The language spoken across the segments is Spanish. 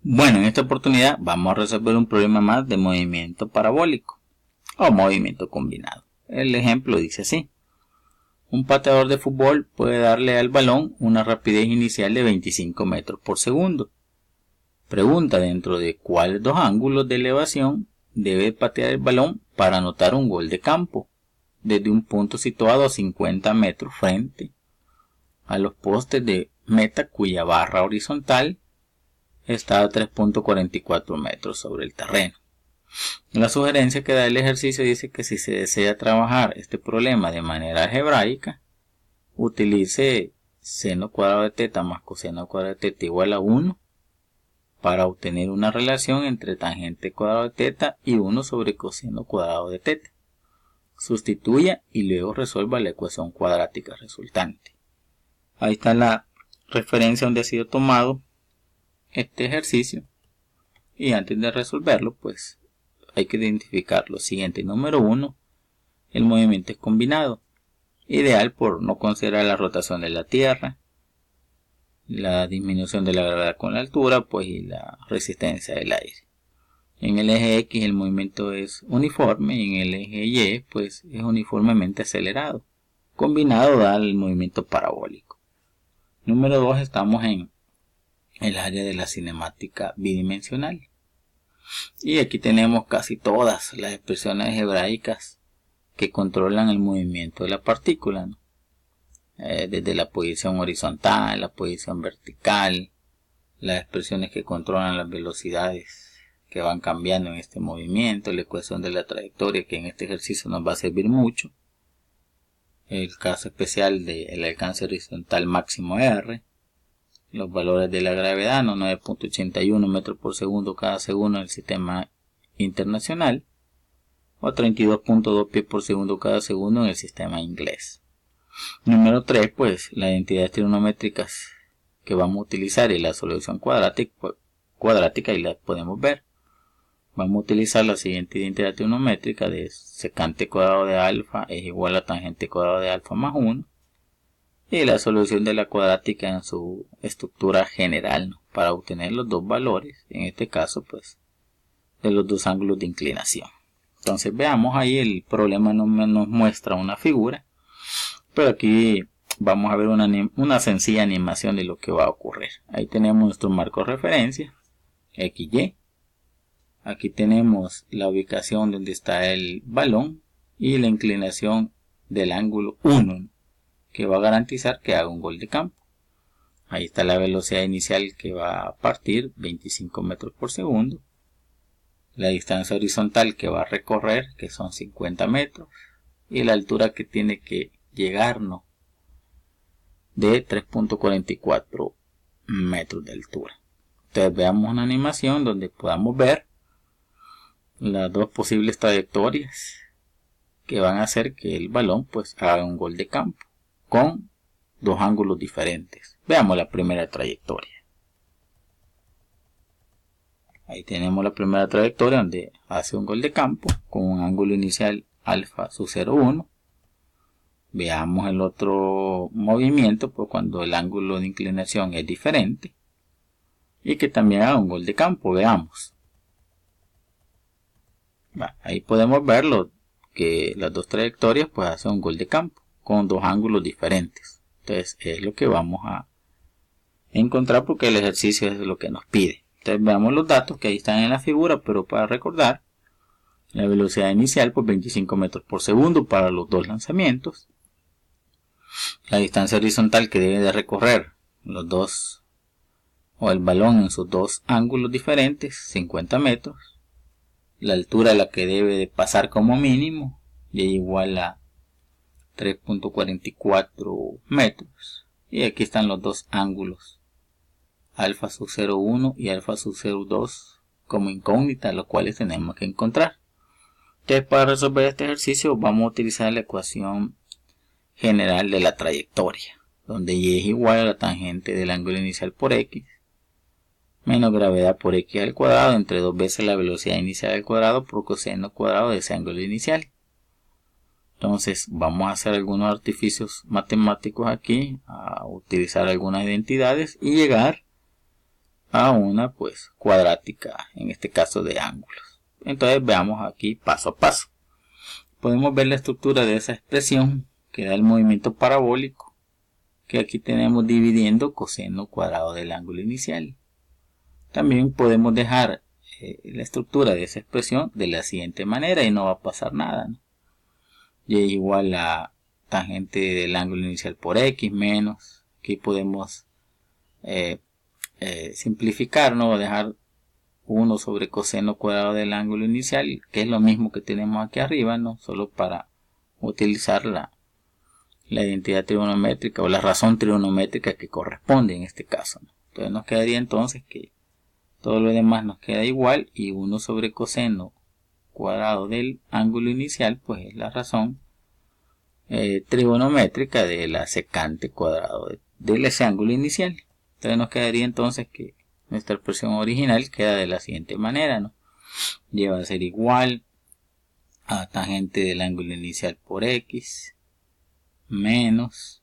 Bueno, en esta oportunidad vamos a resolver un problema más de movimiento parabólico o movimiento combinado. El ejemplo dice así: un pateador de fútbol puede darle al balón una rapidez inicial de 25 metros por segundo. Pregunta dentro de cuáles dos ángulos de elevación debe patear el balón para anotar un gol de campo, desde un punto situado a 50 metros frente a los postes de meta cuya barra horizontal está a 3.44 metros sobre el terreno. La sugerencia que da el ejercicio dice que si se desea trabajar este problema de manera algebraica, utilice seno cuadrado de teta más coseno cuadrado de teta igual a 1 para obtener una relación entre tangente cuadrado de teta y 1 sobre coseno cuadrado de teta. Sustituya y luego resuelva la ecuación cuadrática resultante. Ahí está la referencia donde ha sido tomado este ejercicio, y antes de resolverlo pues hay que identificar lo siguiente. Número 1, el movimiento es combinado, ideal por no considerar la rotación de la Tierra, la disminución de la gravedad con la altura pues y la resistencia del aire. En el eje X el movimiento es uniforme y en el eje Y pues es uniformemente acelerado. Combinado da el movimiento parabólico. Número 2, estamos en el área de la cinemática bidimensional. Y aquí tenemos casi todas las expresiones algebraicas que controlan el movimiento de la partícula, ¿no? Desde la posición horizontal, la posición vertical, las expresiones que controlan las velocidades que van cambiando en este movimiento, la ecuación de la trayectoria que en este ejercicio nos va a servir mucho, el caso especial del alcance horizontal máximo R, los valores de la gravedad, ¿no? 9.81 metros por segundo cada segundo en el sistema internacional o 32.2 pies por segundo cada segundo en el sistema inglés. Número 3, pues las identidades trigonométricas que vamos a utilizar y la solución cuadrática y las podemos ver. Vamos a utilizar la siguiente identidad trigonométrica de secante cuadrado de alfa es igual a tangente cuadrado de alfa más 1. Y la solución de la cuadrática en su estructura general, ¿no? Para obtener los dos valores, en este caso pues de los dos ángulos de inclinación. Entonces veamos ahí, el problema nos muestra una figura, pero aquí vamos a ver una sencilla animación de lo que va a ocurrir. Ahí tenemos nuestro marco de referencia, XY. Aquí tenemos la ubicación donde está el balón y la inclinación del ángulo 1, que va a garantizar que haga un gol de campo. Ahí está la velocidad inicial que va a partir, 25 metros por segundo. La distancia horizontal que va a recorrer, que son 50 metros. Y la altura que tiene que llegarnos, de 3.44 metros de altura. Entonces veamos una animación donde podamos ver las dos posibles trayectorias que van a hacer que el balón pues haga un gol de campo con dos ángulos diferentes. Veamos la primera trayectoria. Ahí tenemos la primera trayectoria donde hace un gol de campo con un ángulo inicial alfa sub 0,1. Veamos el otro movimiento pues cuando el ángulo de inclinación es diferente y que también haga un gol de campo. Veamos. Ahí podemos ver que las dos trayectorias pues hacen un gol de campo con dos ángulos diferentes. Entonces es lo que vamos a encontrar porque el ejercicio es lo que nos pide. Entonces veamos los datos que ahí están en la figura, pero para recordar, la velocidad inicial pues 25 metros por segundo para los dos lanzamientos. La distancia horizontal que debe de recorrer los dos o el balón en sus dos ángulos diferentes, 50 metros. La altura a la que debe de pasar como mínimo y igual a 3.44 metros. Y aquí están los dos ángulos, alfa sub 0,1 y alfa sub 0,2 como incógnitas, los cuales tenemos que encontrar. Entonces para resolver este ejercicio vamos a utilizar la ecuación general de la trayectoria, donde y es igual a la tangente del ángulo inicial por x menos gravedad por x al cuadrado entre dos veces la velocidad inicial al cuadrado por coseno cuadrado de ese ángulo inicial. Entonces vamos a hacer algunos artificios matemáticos aquí, a utilizar algunas identidades y llegar a una pues cuadrática, en este caso de ángulos. Entonces veamos aquí paso a paso. Podemos ver la estructura de esa expresión que da el movimiento parabólico, que aquí tenemos dividiendo coseno cuadrado del ángulo inicial. También podemos dejar la estructura de esa expresión de la siguiente manera y no va a pasar nada, ¿no? Y es igual a tangente del ángulo inicial por x menos, aquí podemos simplificar, ¿no? Dejar 1 sobre coseno cuadrado del ángulo inicial, que es lo mismo que tenemos aquí arriba, ¿no? Solo para utilizar la identidad trigonométrica o la razón trigonométrica que corresponde en este caso, ¿no? Entonces nos quedaría entonces que todo lo demás nos queda igual y 1 sobre coseno cuadrado del ángulo inicial pues es la razón trigonométrica de la secante cuadrado de ese ángulo inicial. Entonces nos quedaría entonces que nuestra expresión original queda de la siguiente manera, ¿no? Lleva a ser igual a tangente del ángulo inicial por x menos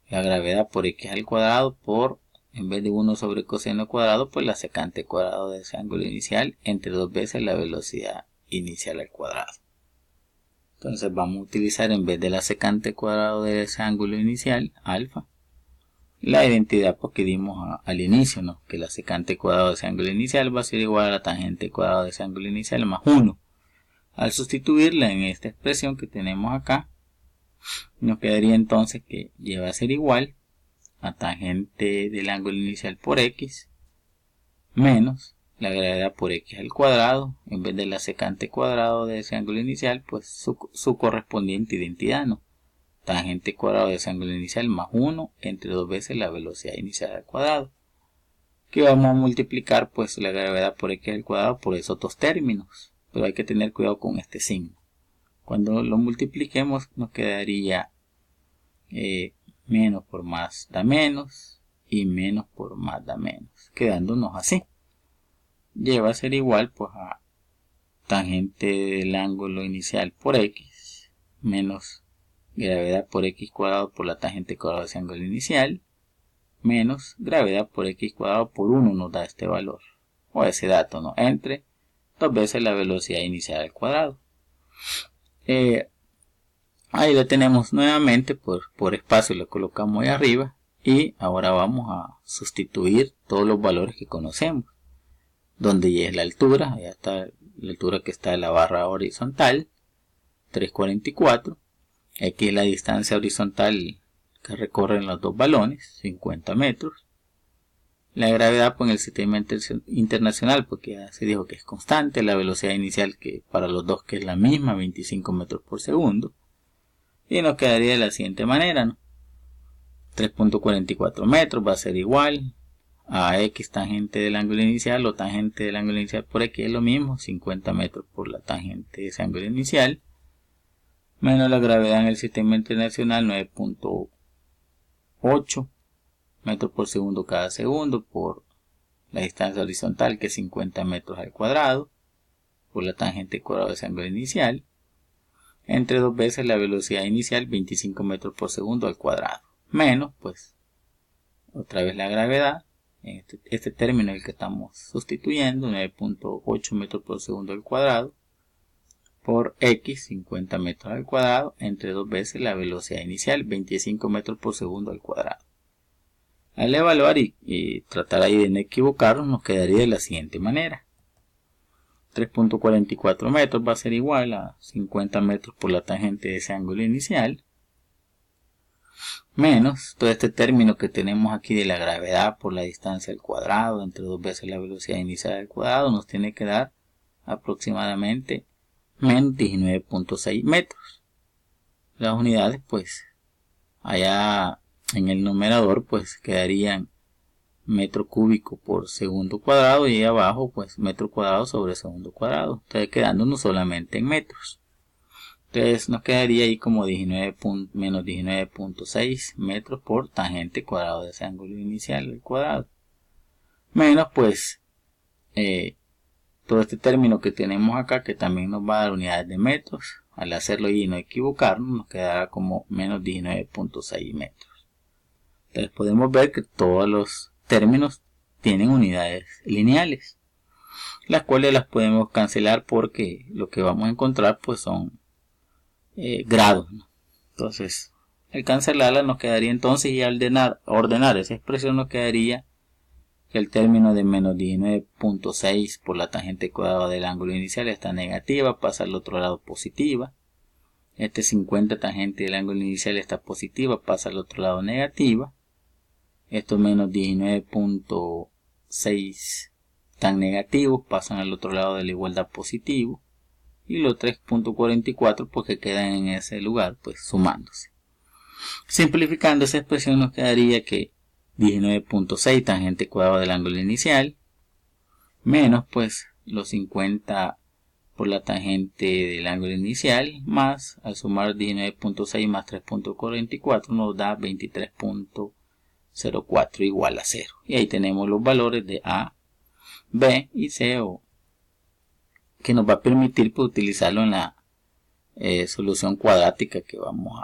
la gravedad por x al cuadrado por, en vez de 1 sobre coseno cuadrado, pues la secante cuadrado de ese ángulo inicial entre 2 veces la velocidad inicial al cuadrado. Entonces vamos a utilizar, en vez de la secante cuadrado de ese ángulo inicial, alfa, la identidad que dimos al inicio, ¿no? Que la secante cuadrado de ese ángulo inicial va a ser igual a la tangente cuadrado de ese ángulo inicial más 1. Al sustituirla en esta expresión que tenemos acá, nos quedaría entonces que lleva a ser igual a tangente del ángulo inicial por x menos la gravedad por x al cuadrado, en vez de la secante cuadrado de ese ángulo inicial, pues su correspondiente identidad, ¿no? Tangente cuadrado de ese ángulo inicial más 1 entre 2 veces la velocidad inicial al cuadrado, que vamos a multiplicar pues la gravedad por x al cuadrado por esos dos términos, pero hay que tener cuidado con este signo. Cuando lo multipliquemos nos quedaría menos por más da menos y menos por más da menos, quedándonos así. Lleva a ser igual pues a tangente del ángulo inicial por x menos gravedad por x cuadrado por la tangente cuadrada de ese ángulo inicial menos gravedad por x cuadrado por 1 nos da este valor o ese dato, ¿no? Entre 2 veces la velocidad inicial al cuadrado. Ahí lo tenemos nuevamente por espacio, lo colocamos ahí arriba y ahora vamos a sustituir todos los valores que conocemos. Donde y es la altura, ya está la altura que está en la barra horizontal, 344. Aquí es la distancia horizontal que recorren los dos balones, 50 metros. La gravedad pues, en el sistema internacional, porque ya se dijo que es constante. La velocidad inicial que para los dos que es la misma, 25 metros por segundo. Y nos quedaría de la siguiente manera, ¿no? 3.44 metros va a ser igual a x tangente del ángulo inicial o tangente del ángulo inicial por x es lo mismo, 50 metros por la tangente de ese ángulo inicial, menos la gravedad en el sistema internacional 9.8 metros por segundo cada segundo por la distancia horizontal que es 50 metros al cuadrado por la tangente cuadrada de ese ángulo inicial entre 2 veces la velocidad inicial 25 metros por segundo al cuadrado menos pues otra vez la gravedad. Este término es el que estamos sustituyendo, 9.8 metros por segundo al cuadrado por x, 50 metros al cuadrado, entre 2 veces la velocidad inicial, 25 metros por segundo al cuadrado. Al evaluar y tratar ahí de no equivocarnos, nos quedaría de la siguiente manera. 3.44 metros va a ser igual a 50 metros por la tangente de ese ángulo inicial, menos todo este término que tenemos aquí de la gravedad por la distancia al cuadrado entre 2 veces la velocidad inicial al cuadrado nos tiene que dar aproximadamente menos 19.6 metros. Las unidades pues allá en el numerador pues quedarían metro cúbico por segundo cuadrado y abajo pues metro cuadrado sobre segundo cuadrado, entonces quedándonos solamente en metros. Entonces nos quedaría ahí como menos 19.6 metros por tangente cuadrado de ese ángulo inicial al cuadrado. Menos pues todo este término que tenemos acá que también nos va a dar unidades de metros. Al hacerlo y no equivocarnos nos quedará como menos 19.6 metros. Entonces podemos ver que todos los términos tienen unidades lineales, las cuales las podemos cancelar porque lo que vamos a encontrar pues son grados, ¿no? Entonces al cancelarlas nos quedaría entonces, y al ordenar esa expresión nos quedaría que el término de menos 19.6 por la tangente cuadrada del ángulo inicial está negativa, pasa al otro lado positiva. Este 50 tangente del ángulo inicial está positiva, pasa al otro lado negativa. Estos menos 19.6 tan negativos pasan al otro lado de la igualdad positivo. Y los 3.44 pues que quedan en ese lugar pues sumándose. Simplificando esa expresión nos quedaría que 19.6 tangente cuadrada del ángulo inicial menos pues los 50 por la tangente del ángulo inicial, más al sumar 19.6 más 3.44 nos da 23.04 igual a 0. Y ahí tenemos los valores de A, B y C, que nos va a permitir pues, utilizarlo en la solución cuadrática que vamos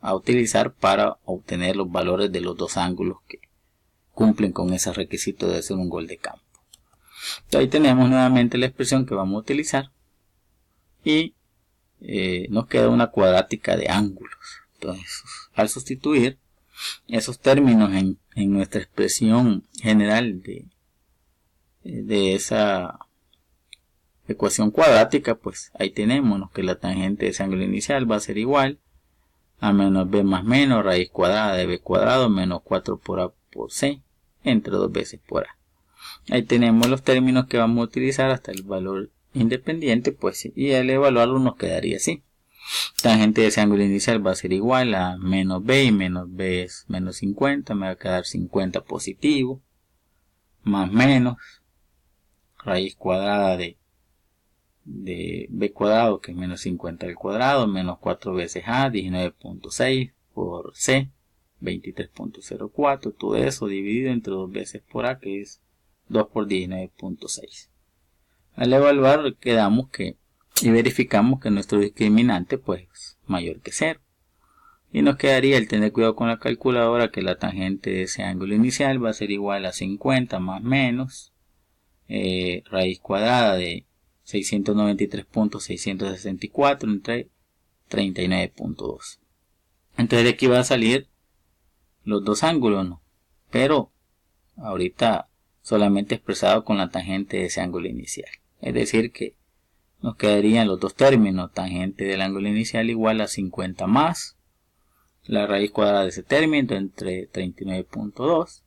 a utilizar para obtener los valores de los dos ángulos que cumplen con ese requisito de hacer un gol de campo. Entonces, ahí tenemos nuevamente la expresión que vamos a utilizar y nos queda una cuadrática de ángulos. Entonces, al sustituir esos términos en nuestra expresión general de esa ecuación cuadrática, pues ahí tenemos que la tangente de ese ángulo inicial va a ser igual a menos b más menos raíz cuadrada de b cuadrado menos 4 por a por c entre 2 veces por a. Ahí tenemos los términos que vamos a utilizar hasta el valor independiente, pues, y al evaluarlo nos quedaría así. Tangente de ese ángulo inicial va a ser igual a menos b, y menos b es menos 50, me va a quedar 50 positivo, más menos raíz cuadrada de b cuadrado, que es menos 50 al cuadrado, menos 4 veces a, 19.6 por c, 23.04, todo eso dividido entre 2 veces por a, que es 2 por 19.6. Al evaluar quedamos que y verificamos que nuestro discriminante pues mayor que 0. Y nos quedaría el tener cuidado con la calculadora que la tangente de ese ángulo inicial va a ser igual a 50 más menos raíz cuadrada de 693.664 entre 39.2. Entonces de aquí va a salir los dos ángulos, ¿no? Pero ahorita solamente expresado con la tangente de ese ángulo inicial. Es decir que nos quedarían los dos términos, tangente del ángulo inicial igual a 50 más la raíz cuadrada de ese término entre 39.2,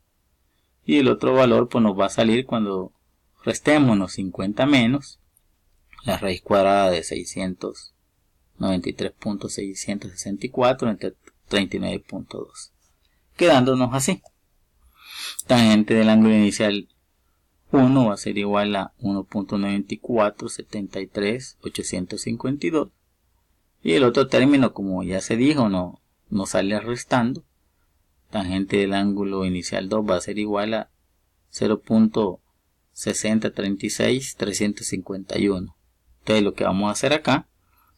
y el otro valor pues nos va a salir cuando restemos los 50 menos la raíz cuadrada de 693.664 entre 39.2, quedándonos así. Tangente del ángulo inicial 1 va a ser igual a 1.9473.852, y el otro término, como ya se dijo, no sale restando. Tangente del ángulo inicial 2 va a ser igual a 0.6036.351. Entonces lo que vamos a hacer acá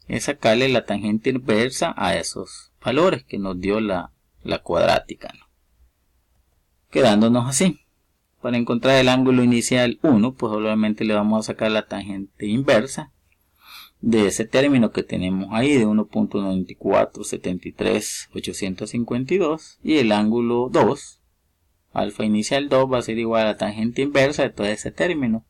es sacarle la tangente inversa a esos valores que nos dio la cuadrática, ¿no? Quedándonos así. Para encontrar el ángulo inicial 1, pues obviamente le vamos a sacar la tangente inversa de ese término que tenemos ahí de 1.9473.852, y el ángulo 2, alfa inicial 2, va a ser igual a la tangente inversa de todo ese término,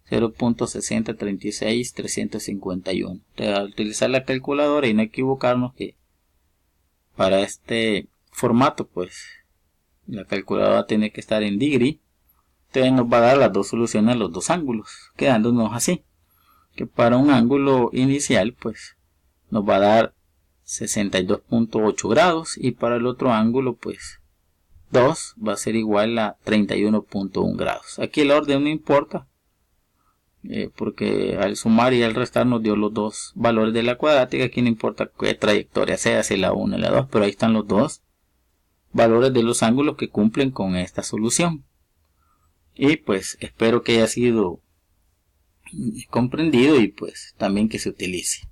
0.6036.351. Entonces, al utilizar la calculadora y no equivocarnos que para este formato pues la calculadora tiene que estar en degree, entonces nos va a dar las dos soluciones a los dos ángulos, quedándonos así, que para un ángulo inicial pues nos va a dar 62.8 grados, y para el otro ángulo pues 2 va a ser igual a 31.1 grados. Aquí el orden no importa, porque al sumar y al restar nos dio los dos valores de la cuadrática. Aquí no importa qué trayectoria sea, si la 1 y la 2, pero ahí están los dos valores de los ángulos que cumplen con esta solución. Y pues espero que haya sido comprendido y pues también que se utilice.